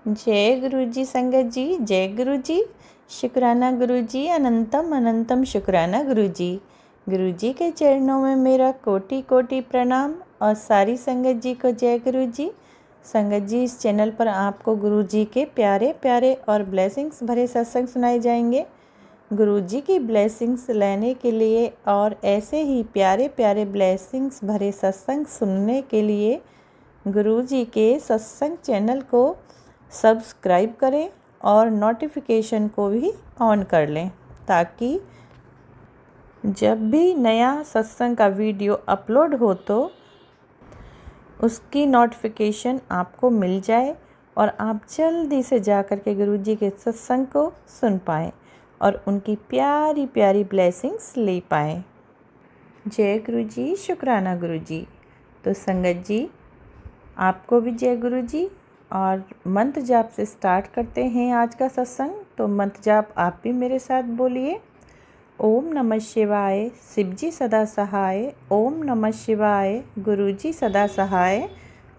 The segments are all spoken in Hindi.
जय गुरु जी संगत जी, जय गुरु जी। शुक्राना गुरु जी, अनंतम अनंतम शुक्राना गुरु जी। गुरु जी के चरणों में मेरा कोटि कोटि प्रणाम और सारी संगत जी को जय गुरु जी। संगत जी, इस चैनल पर आपको गुरु जी के प्यारे प्यारे और ब्लेसिंग्स भरे सत्संग सुनाए जाएंगे। गुरु जी की ब्लेसिंग्स लेने के लिए और ऐसे ही प्यारे प्यारे ब्लेसिंग्स भरे सत्संग सुनने के लिए गुरु जी के सत्संग चैनल को सब्सक्राइब करें और नोटिफिकेशन को भी ऑन कर लें, ताकि जब भी नया सत्संग का वीडियो अपलोड हो तो उसकी नोटिफिकेशन आपको मिल जाए और आप जल्दी से जा कर के गुरु जी के सत्संग को सुन पाएँ और उनकी प्यारी प्यारी ब्लेसिंग्स ले पाएँ। जय गुरु जी, शुक्राना गुरु जी। तो संगत जी, आपको भी जय गुरु जी। और मंत्र जाप से स्टार्ट करते हैं आज का सत्संग। तो मंत्र जाप आप भी मेरे साथ बोलिए। ओम नमः शिवाय, शिव जी सदा सहाय। ओम नमः शिवाय, गुरु जी सदा सहाय।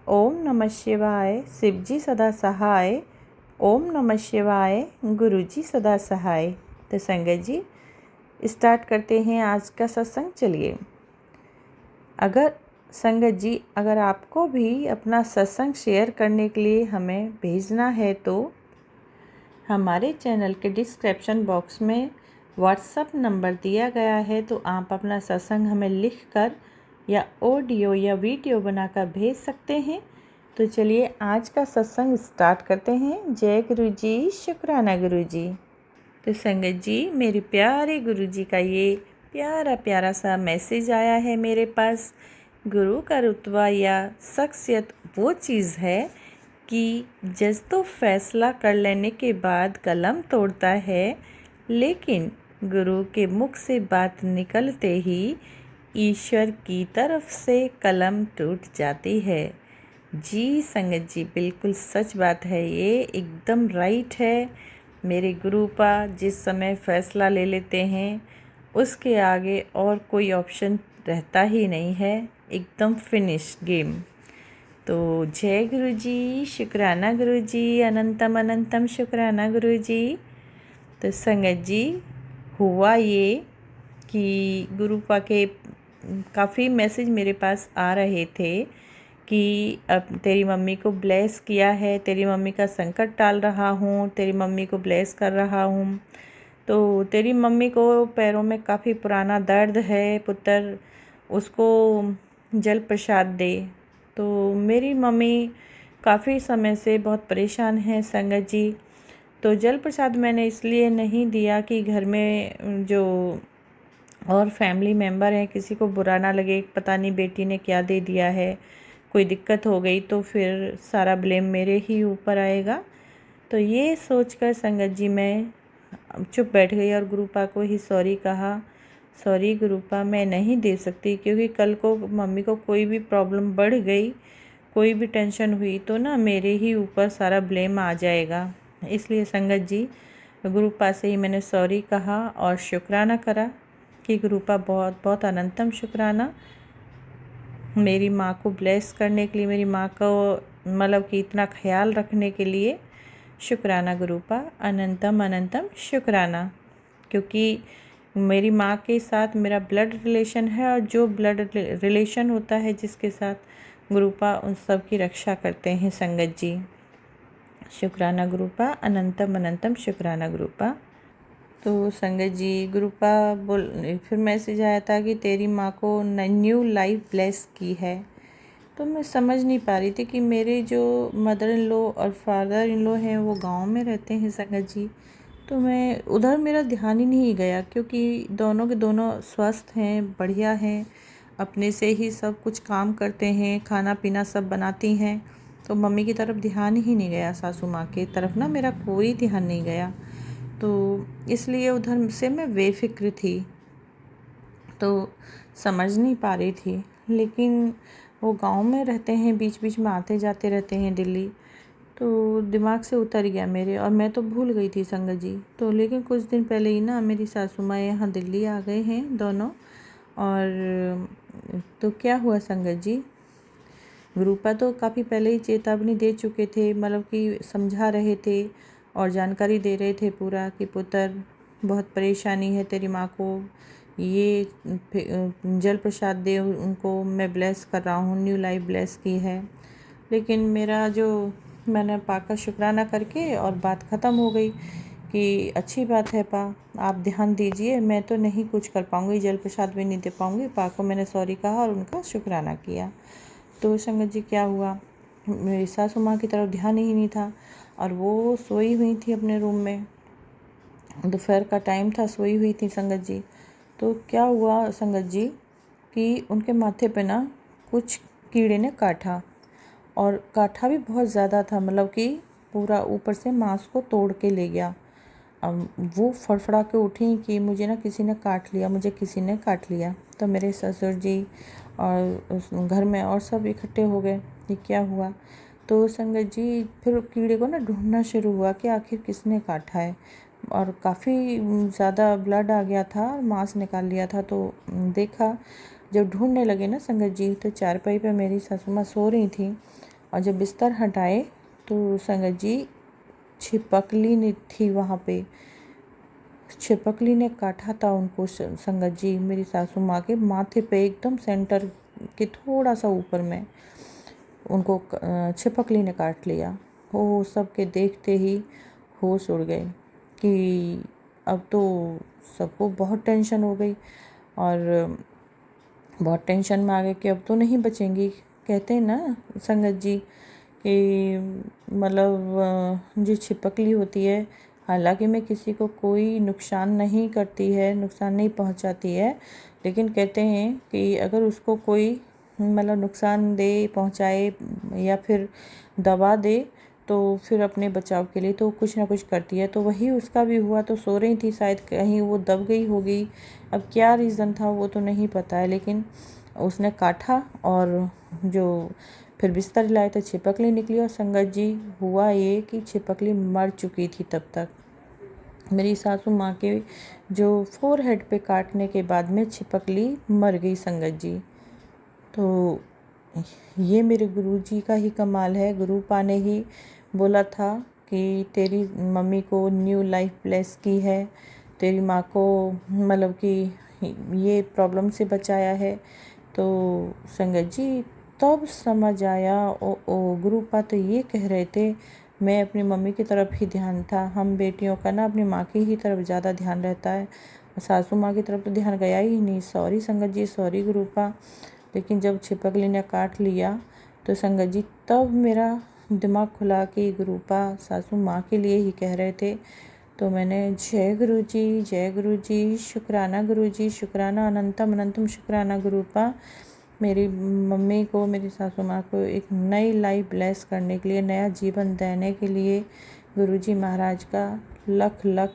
ओम नमः शिवाय, शिव जी सदा सहाय। ओम नमः शिवाय, गुरु जी सदा सहाय। तो संगत जी, स्टार्ट करते हैं आज का सत्संग। चलिए, अगर आपको भी अपना सत्संग शेयर करने के लिए हमें भेजना है तो हमारे चैनल के डिस्क्रिप्शन बॉक्स में व्हाट्सएप नंबर दिया गया है, तो आप अपना सत्संग हमें लिखकर या ऑडियो या वीडियो बनाकर भेज सकते हैं। तो चलिए, आज का सत्संग स्टार्ट करते हैं। जय गुरु जी, शुक्राना गुरु जी। तो संगत जी, मेरे प्यारे गुरु जी का ये प्यारा प्यारा सा मैसेज आया है मेरे पास। गुरु का रुतबा या शख्सियत वो चीज़ है कि जज तो फैसला कर लेने के बाद कलम तोड़ता है, लेकिन गुरु के मुख से बात निकलते ही ईश्वर की तरफ से कलम टूट जाती है। जी संगत जी, बिल्कुल सच बात है, ये एकदम राइट है। मेरे गुरुपा जिस समय फ़ैसला ले लेते हैं उसके आगे और कोई ऑप्शन रहता ही नहीं है, एकदम फिनिश गेम। तो जय गुरु जी, शुक्राना गुरु जी, अनंतम अनंतम शुक्राना गुरु जी। तो संगत जी, हुआ ये कि गुरुपा के काफ़ी मैसेज मेरे पास आ रहे थे कि अब तेरी मम्मी को ब्लेस किया है, तेरी मम्मी का संकट टाल रहा हूँ, तेरी मम्मी को ब्लेस कर रहा हूँ। तो तेरी मम्मी को पैरों में काफ़ी पुराना दर्द है पुत्र, उसको जल प्रसाद दे। तो मेरी मम्मी काफ़ी समय से बहुत परेशान है संगत जी। तो जल प्रसाद मैंने इसलिए नहीं दिया कि घर में जो और फैमिली मेम्बर हैं किसी को बुरा ना लगे, पता नहीं बेटी ने क्या दे दिया है, कोई दिक्कत हो गई तो फिर सारा ब्लेम मेरे ही ऊपर आएगा। तो ये सोचकर संगत जी मैं चुप बैठ गई और गुरुपा को ही सॉरी कहा। सॉरी गुरुपा, मैं नहीं दे सकती, क्योंकि कल को मम्मी को कोई भी प्रॉब्लम बढ़ गई, कोई भी टेंशन हुई तो ना मेरे ही ऊपर सारा ब्लेम आ जाएगा। इसलिए संगत जी, गुरुपा से ही मैंने सॉरी कहा और शुक्राना करा कि गुरुपा बहुत बहुत अनंतम शुक्राना, मेरी माँ को ब्लेस करने के लिए, मेरी माँ को मतलब कि इतना ख्याल रखने के लिए शुक्राना गुरुपा, अनंतम अनंतम शुक्राना। क्योंकि मेरी माँ के साथ मेरा ब्लड रिलेशन है और जो ब्लड रिलेशन होता है जिसके साथ, गुरुपा उन सब की रक्षा करते हैं संगत जी। शुक्राना गुरुपा, अनंतम अनंतम शुक्राना गुरुपा। तो संगत जी, गुरुपा फिर मैसेज आया था कि तेरी माँ को न्यू लाइफ ब्लेस की है। तो मैं समझ नहीं पा रही थी कि मेरे जो मदर इन लॉ और फादर इन लॉ हैं वो गांव में रहते हैं संगत जी। तो मैं उधर, मेरा ध्यान ही नहीं गया, क्योंकि दोनों के दोनों स्वस्थ हैं, बढ़िया हैं, अपने से ही सब कुछ काम करते हैं, खाना पीना सब बनाती हैं। तो मम्मी की तरफ ध्यान ही नहीं गया, सासू माँ की तरफ ना मेरा कोई ध्यान नहीं गया। तो इसलिए उधर से मैं बेफिक्र थी, तो समझ नहीं पा रही थी। लेकिन वो गांव में रहते हैं, बीच बीच में आते जाते रहते हैं दिल्ली, तो दिमाग से उतर गया मेरे, और मैं तो भूल गई थी संगत जी। तो लेकिन कुछ दिन पहले ही ना मेरी सासू माँ यहाँ दिल्ली आ गए हैं दोनों। और तो क्या हुआ संगत जी, गुरुपा तो काफ़ी पहले ही चेतावनी दे चुके थे, मतलब कि समझा रहे थे और जानकारी दे रहे थे पूरा कि पुत्र बहुत परेशानी है तेरी माँ को, ये जल प्रसाद दे उनको, मैं ब्लेस कर रहा हूँ, न्यू लाइफ ब्लेस की है। लेकिन मेरा जो मैंने पा का शुक्राना करके और बात ख़त्म हो गई कि अच्छी बात है पा, आप ध्यान दीजिए, मैं तो नहीं कुछ कर पाऊँगी, जल प्रसाद भी नहीं दे पाऊँगी। पा को मैंने सॉरी कहा और उनका शुक्राना किया। तो संगत जी क्या हुआ, मेरी सासू माँ की तरफ ध्यान ही नहीं था और वो सोई हुई थी अपने रूम में, दोपहर का टाइम था, सोई हुई थी संगत जी। तो क्या हुआ संगत जी कि उनके माथे पे ना कुछ कीड़े ने काटा, और काटा भी बहुत ज़्यादा था, मतलब कि पूरा ऊपर से मांस को तोड़ के ले गया। अब वो फड़फड़ा के उठी कि मुझे ना किसी ने काट लिया, मुझे किसी ने काट लिया। तो मेरे ससुर जी और उस घर में और सब इकट्ठे हो गए कि क्या हुआ। तो संगत जी फिर कीड़े को ना ढूंढना शुरू हुआ कि आखिर किसने काटा है, और काफ़ी ज़्यादा ब्लड आ गया था, मांस निकाल लिया था। तो देखा, जब ढूंढने लगे ना संगत जी, तो चारपाई पे मेरी सासू माँ सो रही थी, और जब बिस्तर हटाए तो संगत जी छिपकली ने थी वहाँ पे, छिपकली ने काटा था उनको संगत जी, मेरी सासू माँ के माथे पे एकदम सेंटर के थोड़ा सा ऊपर में उनको छिपकली ने काट लिया। हो सबके देखते ही होश उड़ गए कि अब तो सबको बहुत टेंशन हो गई, और बहुत टेंशन में आ गए कि अब तो नहीं बचेंगी। कहते हैं ना संगत जी कि मतलब जो छिपकली होती है, हालांकि मैं किसी को कोई नुकसान नहीं करती है, नुकसान नहीं पहुंचाती है, लेकिन कहते हैं कि अगर उसको कोई मतलब नुकसान दे, पहुंचाए या फिर दबा दे, तो फिर अपने बचाव के लिए तो कुछ ना कुछ करती है। तो वही उसका भी हुआ। तो सो रही थी, शायद कहीं वो दब गई होगी, अब क्या रीज़न था वो तो नहीं पता है, लेकिन उसने काटा और जो फिर बिस्तर हिलाए तो छिपकली निकली। और संगत जी हुआ ये कि छिपकली मर चुकी थी तब तक। मेरी सासू माँ के जो फोरहेड पे काटने के बाद में छिपकली मर गई संगत जी। तो ये मेरे गुरुजी का ही कमाल है। गुरुपा ने ही बोला था कि तेरी मम्मी को न्यू लाइफ ब्लेस की है, तेरी माँ को मतलब कि ये प्रॉब्लम से बचाया है। तो संगत जी तब समझ आया, ओ गुरुपा तो ये कह रहे थे, मैं अपनी मम्मी की तरफ ही ध्यान था। हम बेटियों का ना अपनी माँ की ही तरफ ज़्यादा ध्यान रहता है, सासू माँ की तरफ तो ध्यान गया ही नहीं। सॉरी संगत जी, सॉरी गुरुपा। लेकिन जब छिपकली ने काट लिया तो संगत जी तब मेरा दिमाग खुला कि गुरुपा सासू माँ के लिए ही कह रहे थे। तो मैंने जय गुरुजी, जय गुरुजी, शुक्राना गुरुजी, शुक्राना, अनंतम अनंतम शुक्राना गुरुपा, मेरी मम्मी को, मेरी सासू माँ को एक नई लाइफ ब्लेस करने के लिए, नया जीवन देने के लिए गुरुजी महाराज का लख लख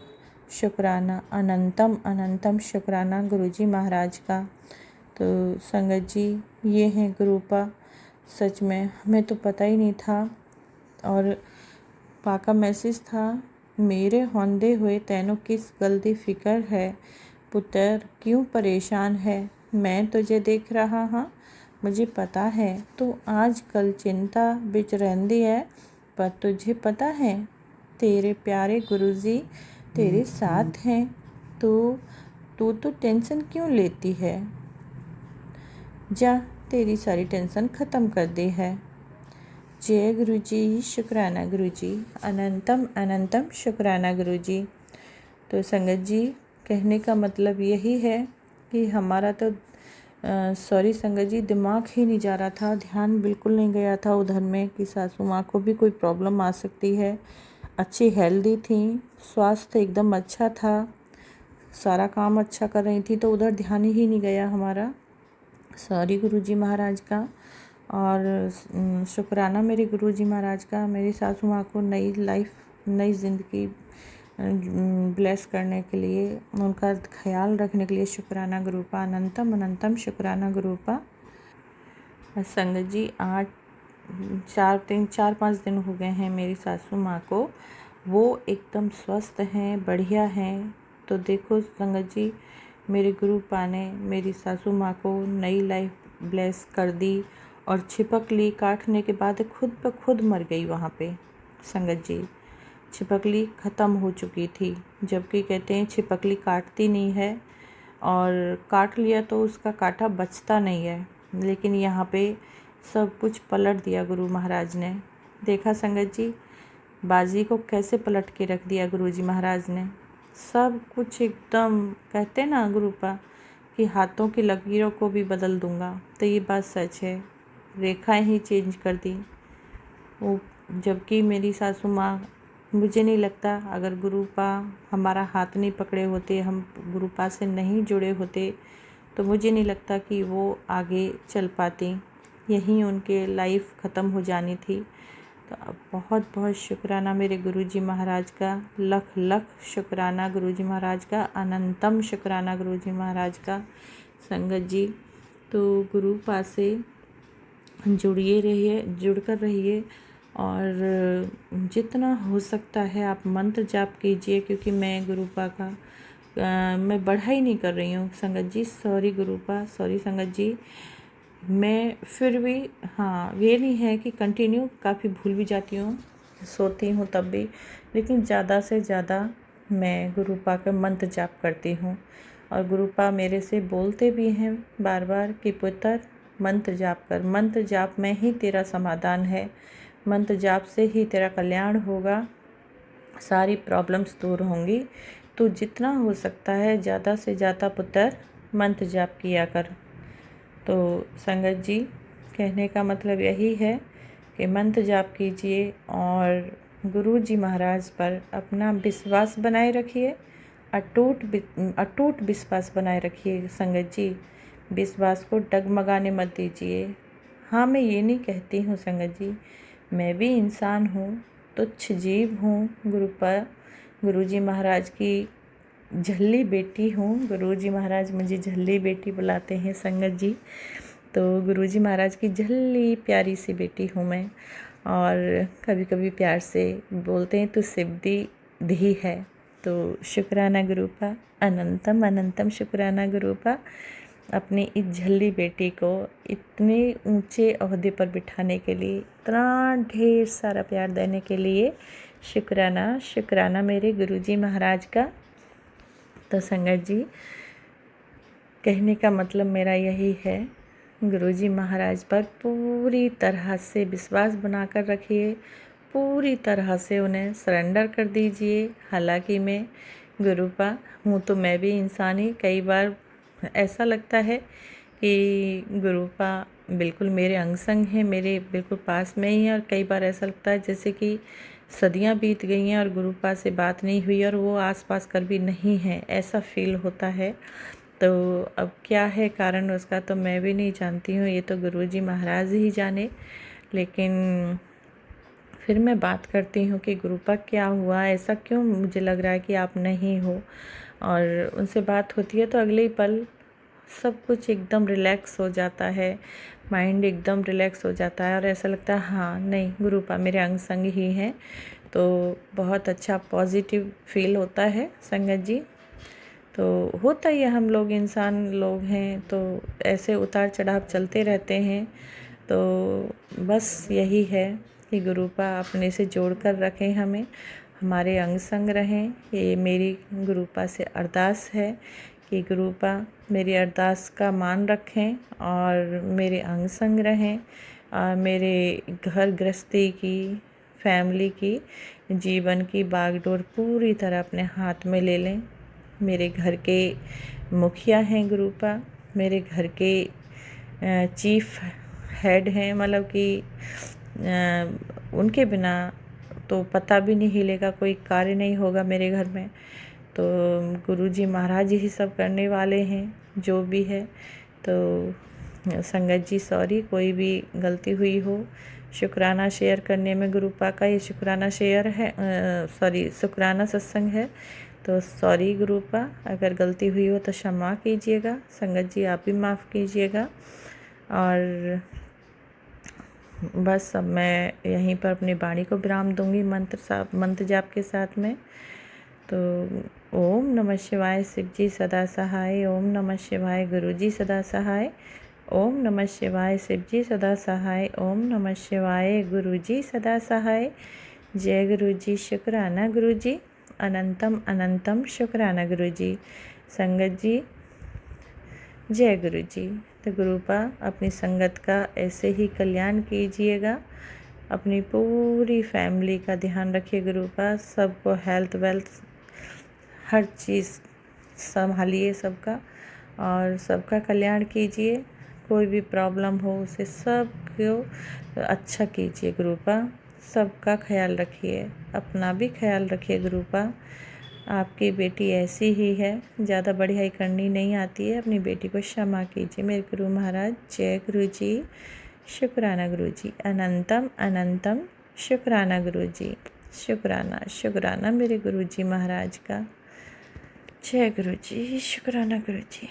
शुक्राना, अनंतम अनंतम शुक्राना गुरुजी महाराज का। तो संगत जी ये हैं गुरुपा। सच में हमें तो पता ही नहीं था। और पा का मैसेज था, मेरे होंदे हुए तैनों किस गलती फिक्र है, पुत्र क्यों परेशान है, मैं तुझे देख रहा हाँ, मुझे पता है तू आज कल चिंता बिच रहंदी है, पर तुझे पता है तेरे प्यारे गुरुजी तेरे साथ हैं। तू तो टेंशन क्यों लेती है, जा तेरी सारी टेंशन ख़त्म कर दी है। जय गुरुजी, शुक्राना गुरुजी, अनंतम अनंतम शुक्राना गुरुजी। तो संगत जी कहने का मतलब यही है कि हमारा तो सॉरी संगत जी, दिमाग ही नहीं जा रहा था, ध्यान बिल्कुल नहीं गया था उधर में कि सासू माँ को भी कोई प्रॉब्लम आ सकती है। अच्छी हेल्दी थी, स्वास्थ्य एकदम अच्छा था, सारा काम अच्छा कर रही थी, तो उधर ध्यान ही नहीं गया हमारा। सॉरी गुरुजी महाराज का। और शुक्राना मेरे गुरुजी महाराज का, मेरी सासू माँ को नई लाइफ, नई ज़िंदगी ब्लेस करने के लिए, उनका ख्याल रखने के लिए शुक्राना गुरुपा, अनंतम अनंतम शुक्राना गुरुपा। संगत जी आज 4-5 दिन हो गए हैं मेरी सासू माँ को, वो एकदम स्वस्थ हैं, बढ़िया हैं। तो देखो संगत जी, मेरे गुरुपा ने मेरी सासू माँ को नई लाइफ ब्लेस कर दी, और छिपकली काटने के बाद खुद ब खुद मर गई वहाँ पे संगत जी। छिपकली ख़त्म हो चुकी थी, जबकि कहते हैं छिपकली काटती नहीं है और काट लिया तो उसका काँटा बचता नहीं है। लेकिन यहाँ पे सब कुछ पलट दिया गुरु महाराज ने। देखा संगत जी, बाजी को कैसे पलट के रख दिया गुरुजी महाराज ने। सब कुछ एकदम, कहते ना गुरुपा कि हाथों की लकीरों को भी बदल दूंगा, तो ये बात सच है। रेखाएं ही चेंज कर दी वो। जबकि मेरी सासू माँ, मुझे नहीं लगता अगर गुरुपा हमारा हाथ नहीं पकड़े होते, हम गुरुपा से नहीं जुड़े होते, तो मुझे नहीं लगता कि वो आगे चल पाती। यहीं उनके लाइफ ख़त्म हो जानी थी। तो बहुत बहुत शुक्राना मेरे गुरुजी महाराज का, लख लख शुक्राना गुरुजी महाराज का, अनंतम शुक्राना गुरुजी महाराज का। संगत जी, तो गुरुपा से जुड़िए रहिए, जुड़कर रहिए और जितना हो सकता है आप मंत्र जाप कीजिए। क्योंकि मैं गुरुपा का मैं बढ़ाई नहीं कर रही हूँ संगत जी। सॉरी गुरुपा, सॉरी संगत जी। मैं फिर भी हाँ, ये नहीं है कि कंटिन्यू, काफ़ी भूल भी जाती हूँ, सोती हूँ तब भी, लेकिन ज़्यादा से ज़्यादा मैं गुरुपा का मंत्र जाप करती हूँ। और गुरुपा मेरे से बोलते भी हैं बार बार कि पुत्र मंत्र जाप कर, मंत्र जाप में ही तेरा समाधान है, मंत्र जाप से ही तेरा कल्याण होगा, सारी प्रॉब्लम्स दूर होंगी। तो जितना हो सकता है ज़्यादा से ज़्यादा पुत्र मंत्र जाप किया कर। तो संगत जी, कहने का मतलब यही है कि मंत्र जाप कीजिए और गुरुजी महाराज पर अपना विश्वास बनाए रखिए, अटूट विश्वास बनाए रखिए संगत जी। विश्वास को डगमगाने मत दीजिए। हाँ, मैं ये नहीं कहती हूँ संगत जी, मैं भी इंसान हूँ, तुच्छ जीव हूँ, गुरुजी महाराज की झल्ली बेटी हूँ। गुरुजी महाराज मुझे झल्ली बेटी बुलाते हैं संगत जी। तो गुरुजी महाराज की झल्ली प्यारी सी बेटी हूँ मैं। और कभी कभी प्यार से बोलते हैं तो सिद्धि धी है। तो शुक्राना गुरुपा, अनंतम अनंतम शुक्राना गुरुपा, अपनी इस झल्ली बेटी को इतने ऊंचे ओहदे पर बिठाने के लिए, इतना ढेर सारा प्यार देने के लिए शुक्राना शुक्राना मेरे गुरुजी महाराज का। तो संगत जी, कहने का मतलब मेरा यही है, गुरुजी महाराज पर पूरी तरह से विश्वास बनाकर रखिए, पूरी तरह से उन्हें सरेंडर कर दीजिए। हालांकि मैं गुरुपा हूँ तो मैं भी इंसान ही, कई बार ऐसा लगता है कि गुरुपा बिल्कुल मेरे अंग संग है, मेरे बिल्कुल पास में ही है। और कई बार ऐसा लगता है जैसे कि सदियां बीत गई हैं और गुरुपा से बात नहीं हुई और वो आसपास कर भी नहीं है, ऐसा फील होता है। तो अब क्या है कारण उसका तो मैं भी नहीं जानती हूँ, ये तो गुरुजी महाराज ही जाने। लेकिन फिर मैं बात करती हूँ कि गुरुपा क्या हुआ, ऐसा क्यों मुझे लग रहा है कि आप नहीं हो। और उनसे बात होती है तो अगले ही पल सब कुछ एकदम रिलैक्स हो जाता है, माइंड एकदम रिलैक्स हो जाता है और ऐसा लगता है हाँ नहीं, गुरुपा मेरे अंग संग ही हैं। तो बहुत अच्छा पॉजिटिव फील होता है संगत जी। तो होता ही है, हम लोग इंसान लोग हैं तो ऐसे उतार चढ़ाव चलते रहते हैं। तो बस यही है कि गुरुपा अपने से जोड़ कर रखें, हमें हमारे अंग संग रहें। ये मेरी गुरुपा से अरदास है कि गुरुपा मेरी अरदास का मान रखें और मेरे अंग संग रहें, और मेरे घर गृहस्थी की, फैमिली की, जीवन की बागडोर पूरी तरह अपने हाथ में ले लें। मेरे घर के मुखिया हैं गुरुपा, मेरे घर के चीफ हेड हैं, मतलब कि उनके बिना तो पता भी नहीं हिलेगा, कोई कार्य नहीं होगा मेरे घर में। तो गुरुजी महाराज ही सब करने वाले हैं जो भी है। तो संगत जी सॉरी, कोई भी गलती हुई हो, शुक्राना शेयर करने में गुरुपा का ये शुक्राना शेयर है, सॉरी शुक्राना सत्संग है। तो सॉरी गुरुपा, अगर गलती हुई हो तो क्षमा कीजिएगा। संगत जी आप भी माफ़ कीजिएगा। और बस अब मैं यहीं पर अपनी वाणी को विराम दूंगी मंत्र जाप के साथ में। तो ओम नमः शिवाय, शिव जी सदा सहाय। ओम नमः शिवाय, गुरु जी सदा सहाय। ओम नमः शिवाय। शिव जी सदा सहाय। ओम नमः शिवाय। गुरु जी सदा सहाय। जय गुरु जी। शुक्राना गुरु जी। अनंतम अनंतम शुक्राना गुरु जी। संगत जी जय गुरु जी। तो गुरुपा अपनी संगत का ऐसे ही कल्याण कीजिएगा, अपनी पूरी फैमिली का ध्यान रखिए गुरुपा, सबको हेल्थ वेल्थ हर चीज़ संभालिए सबका, और सबका कल्याण कीजिए। कोई भी प्रॉब्लम हो उसे सबको अच्छा कीजिए गुरुपा, सबका ख्याल रखिए, अपना भी ख्याल रखिए गुरुपा। आपकी बेटी ऐसी ही है, ज़्यादा बढ़ियाई करनी नहीं आती है, अपनी बेटी को क्षमा कीजिए मेरे गुरु महाराज। जय गुरु जी। शुक्राना गुरु जी। अनंतम अनंतम शुक्राना गुरु जी। शुक्राना शुक्राना मेरे गुरु जी महाराज का। जय गुरु जी। शुक्राना गुरु जी।